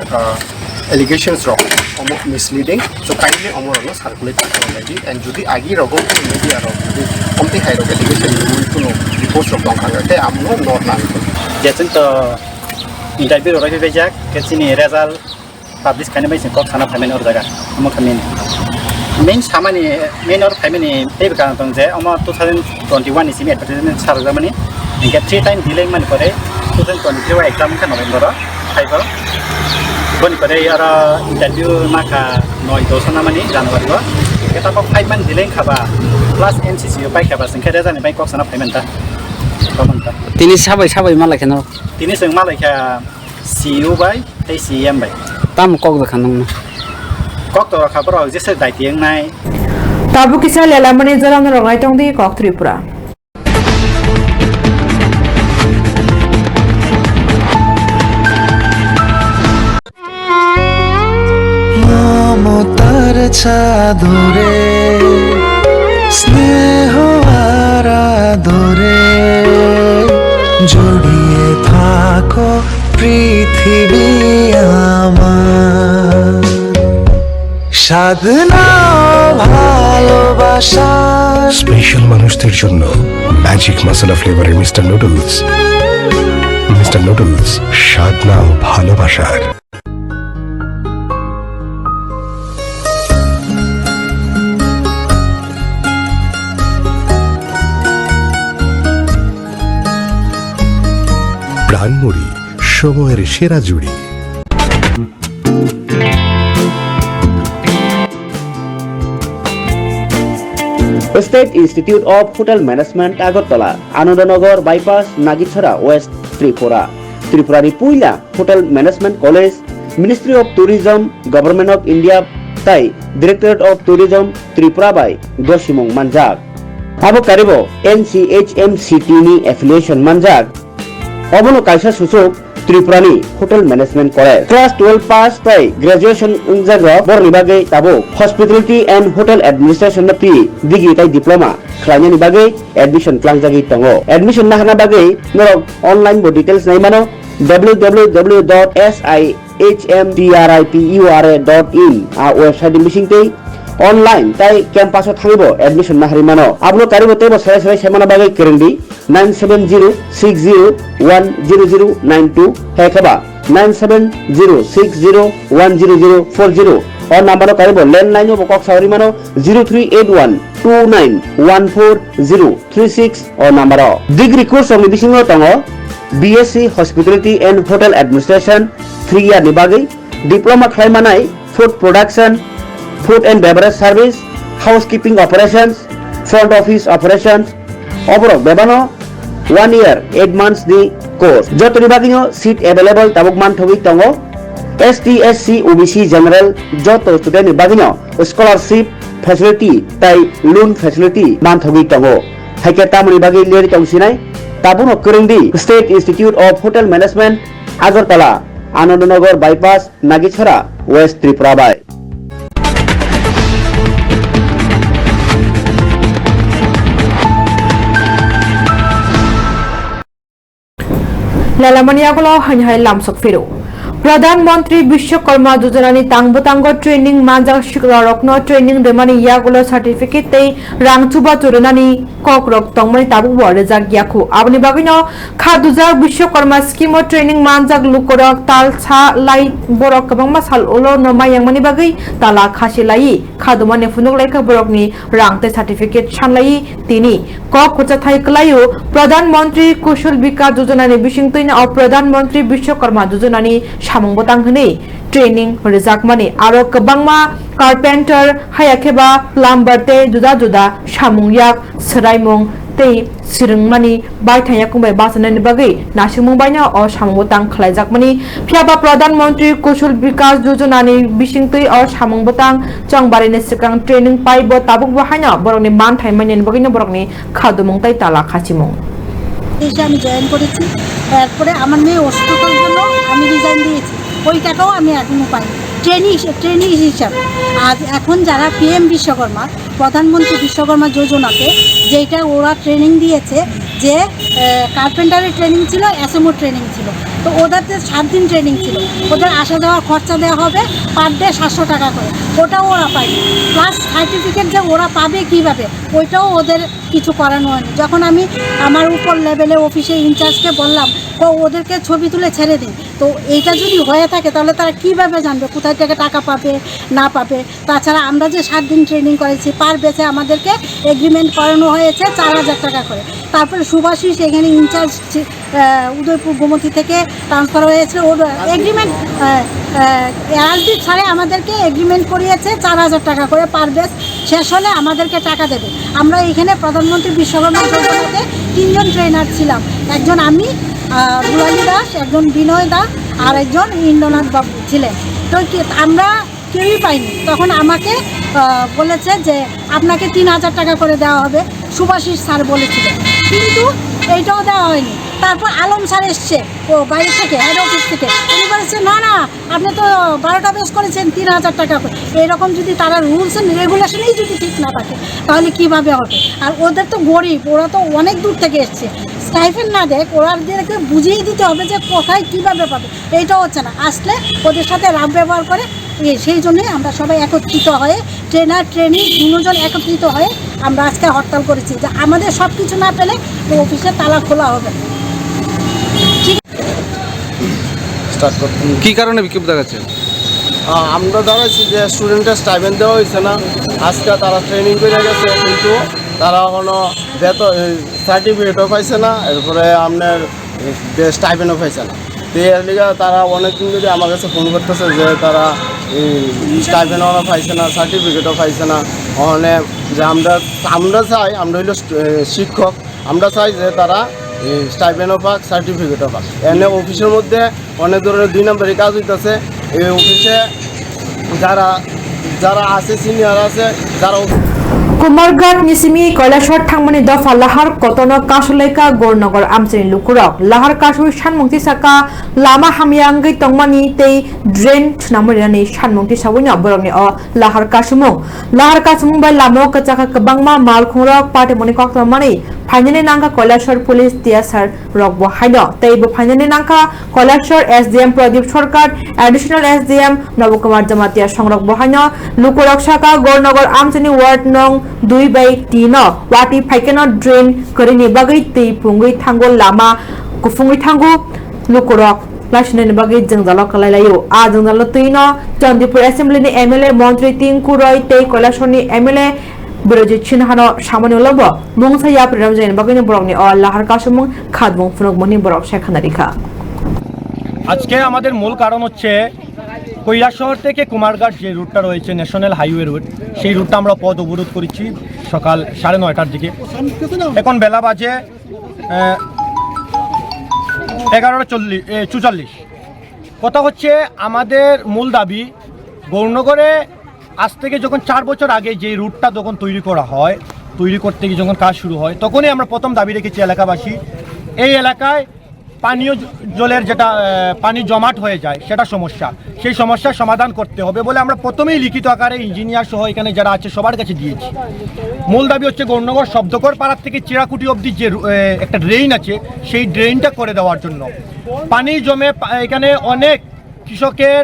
allegations wrong almost misleading so kindly omorono circulate already and jodi agi rogo media rogo omti hai rogo allegation kuno report rogo kangate amno not na jetun to interview rogo bejak ketsini result publish kane bai kok sana phamen or jaga amo khamin main samani main or phamen ei ka tong je amo 2021 isimi advertisement sarga mani inga 3 time delay mani pore 2022 exam ka november phaibo boni pore ara interview maka 9 dosana mani january lo eta ko 5 man delay khaba plus ncc bai khaba singkha jani bai kok sana phamen ta tini sabai malai khano tini sing malai kha cu bai tei cm bai tam kok da khanong kok to khabro jese dai tiang nai tabu kisa lelamani jalan rongai tong di kok Tripura মমতার চাদরে স্নেহ আর আদরে জড়িয়ে থাকো পৃথিবী আমার সাধনা ভালোবাসা special মানুষদের জন্য ম্যাজিক মশলা ফ্লেভারের মিস্টার নুডলস স্বাদ নাও ভালোবাসার প্রাণমুড়ি সময়ের সেরা জুড়ি State Institute of Hotel Management Agartala, Anandanagar Bypass, Nagichara, West Tripura. Tripurani Puila Hotel Management College, Ministry of Tourism, Government of India, Tai, Directorate of Tourism, Tripura by Goshimong Manjak. Abo Karibo, NCHMCT ni affiliation Manjak. Obono Kaisa Susuk, Tripurani Hotel Management College. Class 12 pass by graduation Unzago, Bornibage Tabo, Hospitality and Hotel Administration P, Degree Diploma. Klanya Nibage, admission Klangzagi Tongo. Admission Nahana Bage, no online for details Naimano, www.sihmtripura.in. Our website admission day. Online tai campus thangbo admission na harimano ablo karibo tebo sare semana bagai kerendi 9706010092 hekaba 9706010040 or number karibo landline o bokok saurimano 038129140036 or number degree course of medicine tongo BSc Hospitality and Hotel Administration 3 year ni bagai diploma khlaimanai food production Food and beverage service, housekeeping operations, front office operations, overall bebano 1 year 8 months the course. Joto nibagino seat available tabukman thobi tongo. ST SC OBC general joto student nibagino scholarship facility tai loan facility man thobi tongo. Haike tamuni bagi leri tongsinai tabuno kurindi State Institute of Hotel Management Agartala, Anandanagar Bypass, Nagichara, West Tripura by Lalamaniagulo Hanhai Lamsok Firu. Pradhanmantri Vishwakarma Yojanani Tangbo training Manjak Shikrarokno training Demani Yagulo certificate tei Rangchuba Turunani Kokrok Tongmani Tabu Rezak Yaku Abni Bagino Khadujak Vishwakarma scheme training Manjak Lukorok Tal Cha Lai Borok Kabangma Sal Ulo Noma Yangmani Bagi Tala Khashi Lai Khadumani Funuk Laika Borokni Rangte certificate Chanlai Tini Kok Kucha Thai Klayu Pradhanmantri Kushal Vikas Yojanani Bishingtuin or Pradhanmantri Vishwakarma Yojanani Samong Botang Hene training rejakmani aro kwbangma carpenter hayakeba plumber te juda juda samungyak sraimung tei sirungmani baithaya kungbai basanani bagai nasimung baina o samungbotang khlaijakmani phiaba pradhan mantri kushal vikas yojana ni bisingtui o samungbotang chongbareni sikang training paibo tabukbo haina borokni manthai mainen bagina borokni khadumung tai tala khachimung এসে আমি join করেছি তারপরে আমার মেয়ে অসুস্থতার জন্য আমি resign দিয়েছি ওই টাকাও আমি এখনও পাই ট্রেনিং হিসাবে আজ এখন যারা পিএম বিশ্বকর্মা প্রধানমন্ত্রী বিশ্বকর্মা যোজনাতে যেটা ওরা ট্রেনিং দিয়েছে যে কার্পেন্টারের ট্রেনিং ছিল এসএমও ট্রেনিং ছিল তো ওদের 7 দিন ট্রেনিং ছিল ওদের আসা যাওয়ার খরচা দেওয়া হবে পার ডে 700 টাকা করে ওটাও ওরা পায়নি প্লাস সার্টিফিকেট যে ওরা পাবে কীভাবে ওইটাও ওদের কিছু করানো হয়নি যখন আমি আমার উপর লেভেলে অফিসে ইনচার্জকে বললাম তো ওদেরকে ছবি তুলে ছেড়ে দিই তো এইটা যদি হয়ে থাকে তাহলে তারা কীভাবে জানবে কোথায় থেকে টাকা পাবে না পাবে তাছাড়া আমরা যে 7 দিন ট্রেনিং করেছি পার বেসে আমাদেরকে এগ্রিমেন্ট করানো হয়েছে 4000 টাকা করে তারপরে সুভাষিস এখানে ইনচার্জ উদয়পুর গোমতী থেকে ট্রান্সফার হয়েছে ওর এগ্রিমেন্ট রাজদীপ স্যারে আমাদেরকে এগ্রিমেন্ট করিয়েছে 4000 টাকা করে পার বেস শেষ হলে আমাদেরকে টাকা দেবে আমরা এখানে প্রধানমন্ত্রী বিশ্বকর্মা যোজনাতে 3 জন ট্রেনার ছিলাম একজন আমি দুলালী দাস একজন বিনয় দাস আর একজন ইন্দ্রনাথ বাবু ছিলেন তো আমরা কেউই পাইনি তখন আমাকে বলেছে যে আপনাকে 3000 টাকা করে দেওয়া হবে সুভাষিস স্যার বলেছিলেন কিন্তু এইটাও দেওয়া হয়নি তারপর আলম স্যার এসছে ও বাইরে থেকে হেড অফিস থেকে উনি বলেছে না না আপনি তো 12টা বেস করেছেন 3000 টাকা করে এরকম যদি তারা রুলস অ্যান্ড রেগুলেশনেই যদি ঠিক না থাকে তাহলে কীভাবে হবে আর ওদের তো গরিব ওরা তো অনেক দূর থেকে এসছে স্টাইফেন না দেখ ওরাদেরকে বুঝিয়ে দিতে হবে যে কোথায় কীভাবে পাবে এইটাও হচ্ছে না আসলে ওদের সাথে রাব ব্যবহার করে সেই জন্যই আমরা সবাই একত্রিত হয়ে ট্রেনার ট্রেনিং দুজন একত্রিত হয়ে আমরা আজকে হরতাল করেছি যে আমাদের সব কিছু না পেলে অফিসে তালা খোলা হবে কি কারণে বিক্ষোভ দেখাচ্ছে আমরা দাঁড়াচ্ছি যে স্টুডেন্টের স্টাইপেন্ড দেওয়া হয়েছে না আজকে তারা ট্রেনিং করে গেছে কিন্তু তারা কোনো সার্টিফিকেটও পাইছে না এরপরে আপনার স্টাইপেন্ডও পাইছে না তো এর লিগে তারা অনেকদিন ধরে আমার কাছে ফোন করতেছে যে তারা স্টাইপেন্ডও পাইছে না সার্টিফিকেটও পাইছে না ওখানে যে আমরা চাই আমরা হইল শিক্ষক আমরা চাই যে তারা স্টাইপেন্ডও পাক সার্টিফিকেটও পাক এনে অফিসের মধ্যে অনেক ধরনের 2 নম্বরের কাজ হইতেছে এই অফিসে যারা আছে সিনিয়র আছে যারা कुमारघाट निसिमी कैलाशर थांगमनि दफा लाहार कतनो कासुलाइका गौरनगर आमचेनि लुकुरक लाहार कासु सानमुंति साका लामा हामियांगै तंगमानि तै ड्रेन थुनामरिनानि सानमुंति सावैनो बरकनि अ लाहार कासुमुं बाय लामाव कचाका कबांगमा मालखुंरक पार्टीमनि कक्तमानि फाइनालि नांका कैलाशर पुलिस टियासार रकबो हाइनो तैबो फाइनालि नांका Kailashahar SDM Pradip Sarkar additional SDM Nabakumar Jamatia संरक बहाइनो लुकुरक साका गौरनगर आमचेनि वार्ड नं 2/3 वाटी फाइकेनो ड्रेन करिनि बागै तै पुंगै थांगो लामा गुफुंगै थांगो लुकुरक लासने बागै जंजाल कलाइलायो आ जंजाल तैनो चंदीपुर एसेम्बलीनि एमएलए मन्त्री तिंकु रय तै कैलाशरनि एमएलए बिरोजी छिनहानो सामान्य लब मुंगसाया प्रेमजन बागैनि बरकनि अ लाहार कासुमुं खादमुं फुनुगमनि बरक शेखानारिखा আজকে আমাদের মূল কারণ হচ্ছে কৈলাসহর থেকে কুমারঘাট যে রুটটা রয়েছে ন্যাশনাল হাইওয়ে রুট সেই রুটটা আমরা পথ অবরোধ করেছি সকাল 9:30টার দিকে এখন বেলা বাজে 11:44 কথা হচ্ছে আমাদের মূল দাবি গৌরনগরে আজ থেকে যখন 4 বছর আগে যে রুটটা যখন তৈরি করতে গিয়ে যখন কাজ শুরু হয় তখনই আমরা প্রথম দাবি রেখেছি এলাকাবাসী এই এলাকায় পানীয় জলের যেটা পানি জমাট হয়ে যায় সেটা সমস্যা সেই সমস্যার সমাধান করতে হবে বলে আমরা প্রথমেই লিখিত আকারে ইঞ্জিনিয়ার সহ এখানে যারা আছে সবার কাছে দিয়েছি মূল দাবি হচ্ছে গৌরনগর শব্দকর পাড়ার থেকে চিরাকুটি অবধি যে একটা ড্রেন আছে সেই ড্রেনটা করে দেওয়ার জন্য পানি জমে এখানে অনেক কৃষকের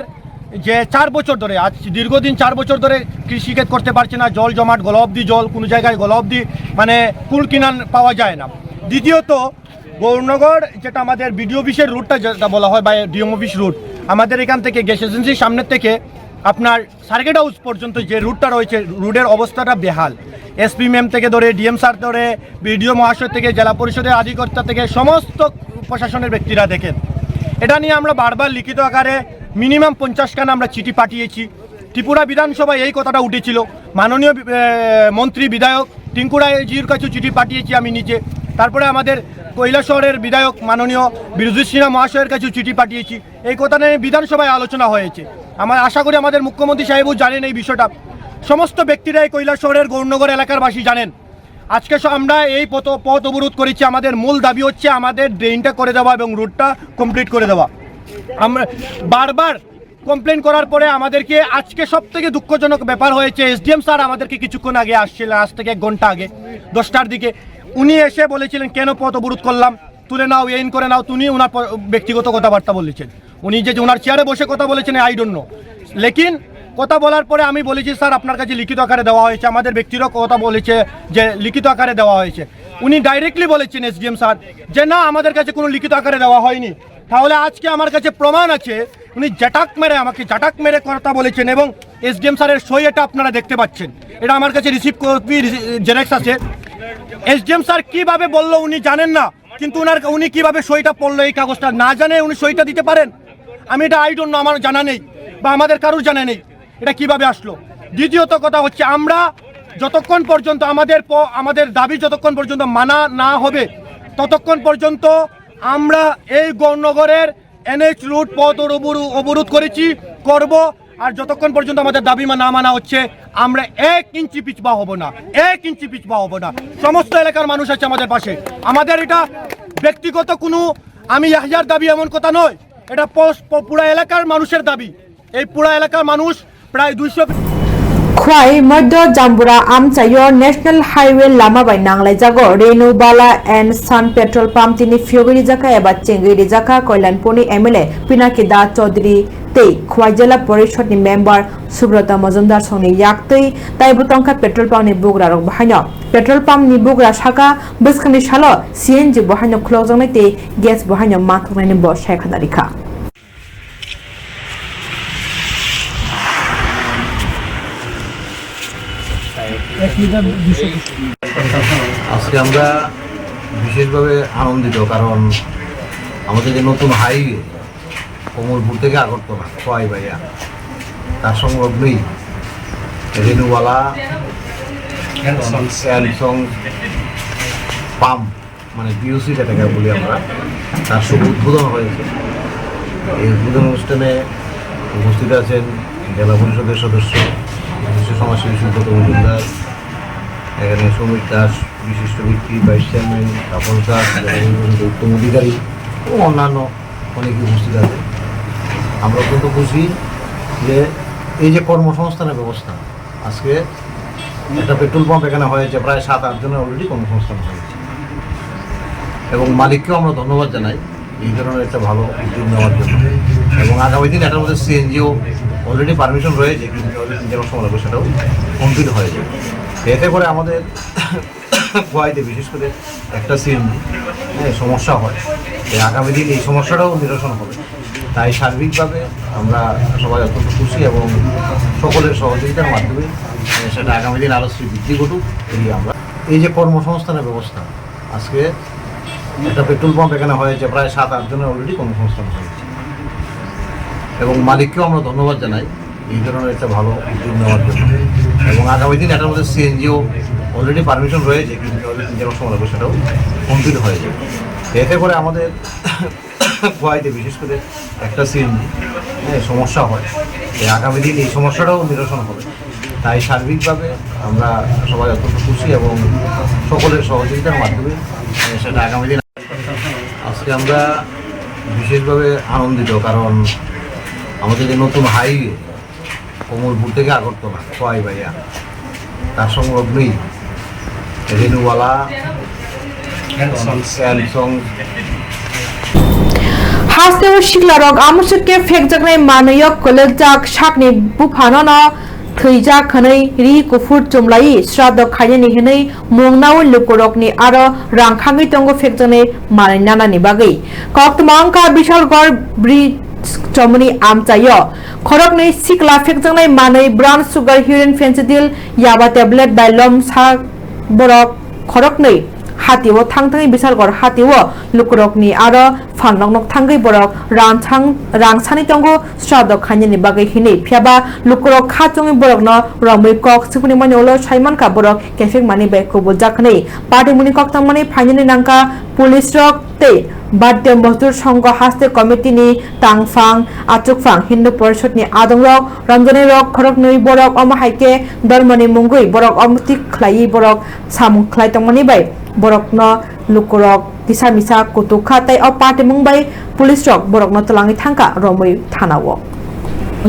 যে 4 বছর ধরে আজ দীর্ঘদিন 4 বছর ধরে কৃষিকাজ করতে পারছে না জল জমাট গলা অবধি জল কোনো জায়গায় গলা অবধি মানে কুল কিনান পাওয়া যায় না দ্বিতীয়ত গৌরনগর যেটা আমাদের বিডিও অফিসের রুটটা যেটা বলা হয় বা ডিএম অফিস রুট আমাদের এখান থেকে গ্যাস এজেন্সির সামনের থেকে আপনার সার্কিট হাউস পর্যন্ত যে রুটটা রয়েছে রুটের অবস্থাটা বেহাল এসপি ম্যাম থেকে ধরে ডিএম স্যার ধরে বিডিও মহাশয় থেকে জেলা পরিষদের আধিকর্তা থেকে সমস্ত প্রশাসনের ব্যক্তিরা দেখেন এটা নিয়ে আমরা বারবার লিখিত আকারে মিনিমাম 50 খানা আমরা চিঠি পাঠিয়েছি। ত্রিপুরা বিধানসভায় এই কথাটা উঠেছিল, মাননীয় মন্ত্রী বিধায়ক টিঙ্কু রায়জির কাছে চিঠি পাঠিয়েছি আমি নিজে। তারপরে আমাদের কৈলাসহরের বিধায়ক মাননীয় বিরোধী সিনহা মহাশয়ের কাছে চিঠি পাঠিয়েছি। এই কথা নিয়ে বিধানসভায় আলোচনা হয়েছে। আমার আশা করি আমাদের মুখ্যমন্ত্রী সাহেবও জানেন এই বিষয়টা। সমস্ত ব্যক্তিরা এই কৈলাসহরের গৌরনগর এলাকার বাসী জানেন। আজকে আমরা এই পথ অবরোধ করেছি। আমাদের মূল দাবি হচ্ছে আমাদের ড্রেনটা করে দেওয়া এবং রোডটা কমপ্লিট করে দেওয়া। আমরা বারবার কমপ্লেন করার পরে আমাদেরকে আজকে সব থেকে দুঃখজনক ব্যাপার হয়েছে, এসডিএম স্যার আমাদেরকে কিছুক্ষণ আগে আসছিলেন, আজ থেকে 1 ঘন্টা আগে 10টার দিকে উনি এসে বলেছিলেন কেন পথ অবরোধ করলাম, তুলে নাও, ইন করে নাও। তিনি ওনার ব্যক্তিগত কথাবার্তা বলেছেন, উনি যে ওনার চেয়ারে বসে কথা বলেছেন আই ডোন্ট নো। লেকিন কথা বলার পরে আমি বলেছি স্যার আপনার কাছে লিখিত আকারে দেওয়া হয়েছে, আমাদের ব্যক্তিরও কথা বলেছে যে লিখিত আকারে দেওয়া হয়েছে। উনি ডাইরেক্টলি বলেছেন এসডিএম স্যার যে না আমাদের কাছে কোনো লিখিত আকারে দেওয়া হয়নি। তাহলে আজকে আমার কাছে প্রমাণ আছে উনি আমাকে জাটাক মেরে কথা বলেছেন এবং এসডিএম স্যারের সই এটা আপনারা দেখতে পাচ্ছেন। এটা আমার কাছে রিসিভ কপি জেরক্স আছে। এসডিএম স্যার কিভাবে বললো উনি জানেন না, কিন্তু উনি কিভাবে সইটা পড়লো এই কাগজটা না জানে উনি সইটা দিতে পারেন? আমি এটা আই ডোন্ট নো, আমার জানা নেই বা আমাদের কারোর জানা নেই এটা কিভাবে আসলো। দ্বিতীয়ত কথা হচ্ছে আমরা যতক্ষণ পর্যন্ত আমাদের দাবি যতক্ষণ পর্যন্ত মানা না হবে ততক্ষণ পর্যন্ত আমরা এই গৌরনগরের এনএইচ রুট পথ অবরোধ করেছি, করব। আর যতক্ষণ পর্যন্ত আমাদের দাবি না মানা হচ্ছে আমরা 1 ইঞ্চি পিছপা হব না, 1 ইঞ্চি পিছপা হব না। সমস্ত এলাকার মানুষ আছে আমাদের পাশে। আমাদের এটা ব্যক্তিগত কোনো আমি ইয়াহিয়ার দাবি এমন কথা নয়, এটা পুরা এলাকার মানুষের দাবি। এই পুরা এলাকার মানুষ প্রায় 200 খোয়াই মধ্য জাম্বুরা আমচাইও ন্যাশনাল হাইওয়ে লামা বাই নাংলাই জাগো Renubala and son petrol pump তিনি ফিওগিরি জাকা এবার চেঙ্গিরি জাকা কল্যাণপুরনি MLA Pinaki Das Chowdhury tei khwai jela porishod ni member Subrata Majumdar songni yaktei taibo tongkha petrol pump ni bugra rok bahaino petrol pump ni bugra shaka bwskangni salo CNG bahaino khlojaknai tei gas bahaino mathoknai ni bo shekhana rikha আজকে আমরা বিশেষভাবে আনন্দিত কারণ আমাদের যে নতুন highway Kamalpur থেকে আগরতলা খোয়াই ভাইয়া তার সংলগ্নই রেনুওয়ালা স্যামসং পাম্প মানে বিওসি যেটাকে বলি আমরা তার শুভ উদ্বোধন হয়েছে। এই উদ্বোধন অনুষ্ঠানে উপস্থিত আছেন জেলা পরিষদের সদস্য বিশিষ্ট সমাজসেবী সুব্রত মজুমদার, এখানে সমীর দাস বিশিষ্ট ব্যক্তি, ভাইস চেয়ারম্যান রাফল দাস, উত্তম অধিকারী ও অন্যান্য অনেকে উপস্থিত আছে। আমরা অত্যন্ত খুশি যে এই যে কর্মসংস্থানের ব্যবস্থা আজকে একটা পেট্রোল পাম্প এখানে হয়েছে, প্রায় 7-8 জনের অলরেডি কর্মসংস্থান হয়েছে এবং মালিককেও আমরা ধন্যবাদ জানাই এই ধরনের একটা ভালো উদ্যোগ নেওয়ার জন্য। এবং আগামী দিন এটার মধ্যে সিএনজিও অলরেডি পারমিশন রয়েছে, কিন্তু যেমন সময় লাগবে সেটাও কমপ্লিট হয়ে যাবে। এতে করে আমাদের খোয়াইতে বিশেষ করে একটা সিএনজি সমস্যা হয়, আগামী দিন এই সমস্যাটাও নিরসন হবে। তাই সার্বিকভাবে আমরা সবাই অত্যন্ত খুশি এবং সকলের সহযোগিতার মাধ্যমে সেটা আগামী দিন আরও বৃদ্ধি ঘটুক। আমরা এই যে কর্মসংস্থানের ব্যবস্থা আজকে একটা পেট্রোল পাম্প এখানে হয়েছে, প্রায় 7-8 জনের অলরেডি কর্মসংস্থান হয়েছে এবং মালিককেও আমরা ধন্যবাদ জানাই এই ধরনের একটা ভালো উদ্যোগ নেওয়ার জন্য। এবং আগামী দিন এটার মধ্যে সিএনজিও অলরেডি পারমিশন রয়েছে, কিন্তু যেমন সময় লাগবে সেটাও কমপ্লিট হয়ে যাবে। এতে করে আমাদের খোয়াইতে বিশেষ করে একটা সিএনজি সমস্যা হয়, আগামী দিন এই সমস্যাটাও নিরসন হবে। তাই সার্বিকভাবে আমরা সবাই অত্যন্ত খুশি এবং সকলের সহযোগিতার মাধ্যমে সেটা আগামী দিন। আজকে আমরা বিশেষভাবে আনন্দিত কারণ আমাদের যে নতুন হাইওয়ে কমলপুর থেকে আগরতলা খোয়াই ভাইয়া তার সংলগ্নই রেনুওয়ালা স্যামসং হাসদেও শিকলারক আমসুকে ফেকজাকনাই মানয়ক কলেজাক সাকনি বুফানন থৈজাক খनै রি কুফুর চুমলাই শ্রাদ্ধ খাইনি হनै মুংনাও লুকুরকনি আরো রাংখাঙ্গি তঙ্গ ফেকজাকনাই মাनै নানানি বাগै কক্তমাংকা বিশালগড় ব্রিজ চমনি আমচাইयो खरकनै सिकला फेकजाकनाय मानै ब्राउन सुगार हिउरिन फेन्सिडिल याबा टेबलेट बाय लम सा बरक खरकनै হাতিও থাংথাङै বিচারগর হাতিও লুকুরকনি আরো ফাংনক থাঙ্গै বরক রাংসানি তঙ্গো শ্রাদ্ধ খাইনি বাগै হিनै ফিয়াবা লুকুরক খাচङै বরক ন রमै কক সিপুনি মানি ওলো সাইমানকা বরক কেফেক মানি বে কুবুল জাখनै পার্টি মুনি কক তাংমানি ফাইনানি নাংকা পুলিশ রক তে বাদ্য মজদুর সংঘ হাস্তে কমিটিনি তাংফাং আচুকফাং হিন্দু পরিষদনি আদংরক রঞ্জনী রক খরক নৈ বরক অমাহাইকে ধর্মনি মুঙ্গুই বরক অমতি খ্লাই বরক সামুং খ্লাই তংমানি বাই বরক ন লুকুরক কিসা মিসা কুতুখা তাই অ পার্টি মুংবাই পুলিশ রক বরক ন তলাঙি থাঙ্কা রमै থানাও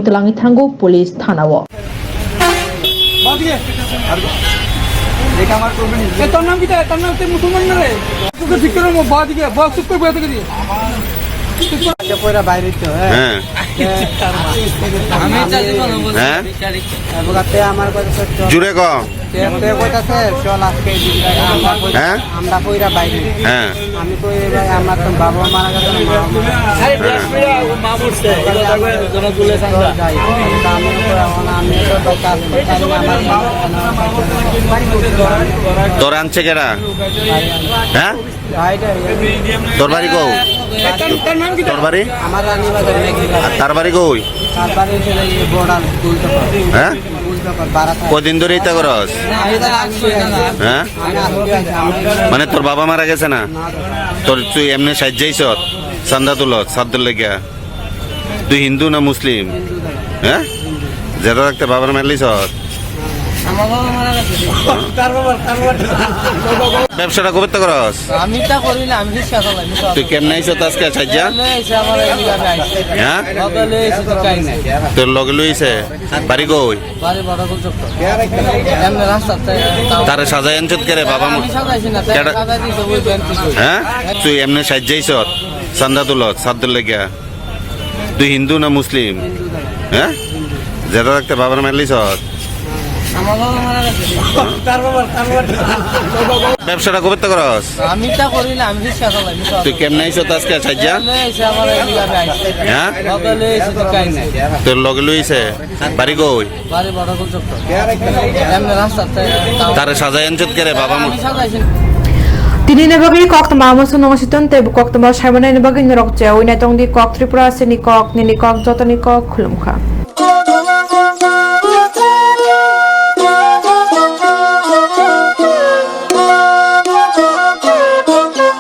তলাঙি থাঙ্গু পুলিশ থানাও তোর নাম কি তোর নাম তুই মুসলমান না রে তোকে ঠিক করে মো বাদিকে বস চুপ করে বসে গেলি বাইরে তো হ্যাঁ আমি চাইছি কোন বল হ্যাঁ বগাতে আমার কথা জুড়ে ক তে কইতাছে চল আজকে হ্যাঁ আমরা কইরা বাইরে হ্যাঁ আমি কই ভাই আমার তো বাবা মারা গেছে আরে বেশমিরা ও মা মরছে কথা কই জন তুলে সাঙ্গা যাই আমি তো দরকার তোর আনছে কেডা হ্যাঁ তোর বাড়ি কও তোর বাড়ি আমার রানী বাজার তার বাড়ি কই তার বাড়ি চলে এই বর্ডার দুলতে হ্যাঁ কদিন ধরে ইতা করস হ্যাঁ মানে তোর বাবা মারা গেছে না তোর তুই এমনি সাজ্জাইছ চান্দা তুলত সাদ্দুর লেগিয়া তুই হিন্দু না মুসলিম হ্যাঁ যেটা রাখতে বাবার মারলিস ব্যবসাটা কবে তো করস আমি তা করি না আমি রিকশা চালাই তুই কেমনে আইছ তো আজকে সাজ্জা হ্যাঁ তোর লগে লইছে বাড়ি কই তারে সাজাই আনছত কে রে বাবা হ্যাঁ তুই এমনি সাজ্জাইছ চান্দা তুলত সাদ্দুর লেগিয়া তুই হিন্দু না মুসলিম হ্যাঁ যেটা রাখতে বাবার মারলিস ব্যবসাটা কবে তো করস আমি তা করি না আমি রিকশা চালাই তুই কেমনে আইছ তো আজকে সাজ্জা হ্যাঁ তোর লগে লইছে বাড়ি কই তারে সাজাই আনছত কে রে বাবা তিনি নেবাগি কক তমা আমসু নমসিতন তে কক তমা সাইমনে নেবাগি নরক চে ওই নাইতং দি কক ত্রিপুরা সেনি কক নিনি কক যতনি কক খুলুমখা